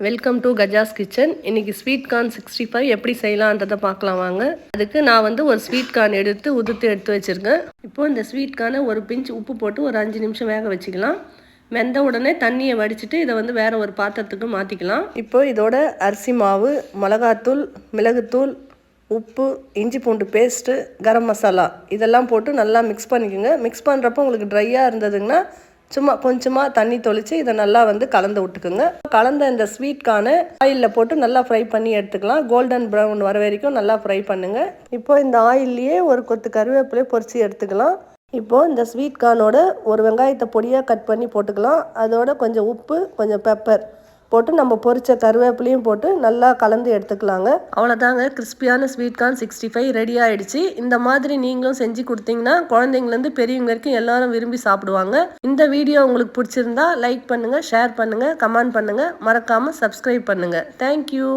Welcome to Gaja's kitchen. இன்றைக்கி sweet corn 65 எப்படி செய்யலான்றதை பார்க்கலாம் வாங்க. அதுக்கு நான் வந்து ஒரு ஸ்வீட் கார்ன் எடுத்து வச்சுருக்கேன். இப்போது இந்த ஸ்வீட் கார்னை ஒரு பிஞ்ச் உப்பு போட்டு ஒரு 5 நிமிஷம் வேக வச்சுக்கலாம். வெந்த உடனே தண்ணியை வடிச்சிட்டு இதை வந்து வேறு ஒரு பாத்திரத்துக்கு மாற்றிக்கலாம். இப்போது இதோட அரிசி மாவு, மிளகாத்தூள், மிளகுத்தூள், உப்பு, இஞ்சி பூண்டு பேஸ்ட்டு, கரம் மசாலா இதெல்லாம் போட்டு நல்லா மிக்ஸ் பண்ணிக்கோங்க. மிக்ஸ் பண்ணுறப்போ உங்களுக்கு ட்ரையாக இருந்ததுங்கன்னா சும்மா கொஞ்சமாக தண்ணி தொளித்து இதை நல்லா வந்து கலந்து விட்டுக்குங்க. கலந்த இந்த ஸ்வீட் கார்னை ஆயிலில் போட்டு நல்லா ஃப்ரை பண்ணி எடுத்துக்கலாம். கோல்டன் ப்ரௌன் வர வரைக்கும் நல்லா ஃப்ரை பண்ணுங்கள். இப்போ இந்த ஆயில்லையே ஒரு கொத்து கருவேப்பிலையை பொரித்து எடுத்துக்கலாம். இப்போது இந்த ஸ்வீட் கார்னோட ஒரு வெங்காயத்தை பொடியாக கட் பண்ணி போட்டுக்கலாம். அதோட கொஞ்சம் உப்பு, கொஞ்சம் பெப்பர் போட்டு நம்ம பொரிச்ச கருவேப்பிலையும் போட்டு நல்லா கலந்து எடுத்துக்கலாங்க. அவ்வளோதாங்க, கிறிஸ்பியான ஸ்வீட் கார்ன் 65 ரெடி ஆகிடுச்சு. இந்த மாதிரி நீங்களும் செஞ்சு கொடுத்தீங்கன்னா குழந்தைங்கலேருந்து பெரியவங்க வரைக்கும் எல்லாரும் விரும்பி சாப்பிடுவாங்க. இந்த வீடியோ உங்களுக்கு பிடிச்சிருந்தா லைக் பண்ணுங்கள், ஷேர் பண்ணுங்கள், கமெண்ட் பண்ணுங்கள், மறக்காமல் சப்ஸ்கிரைப் பண்ணுங்கள். தேங்க்யூ.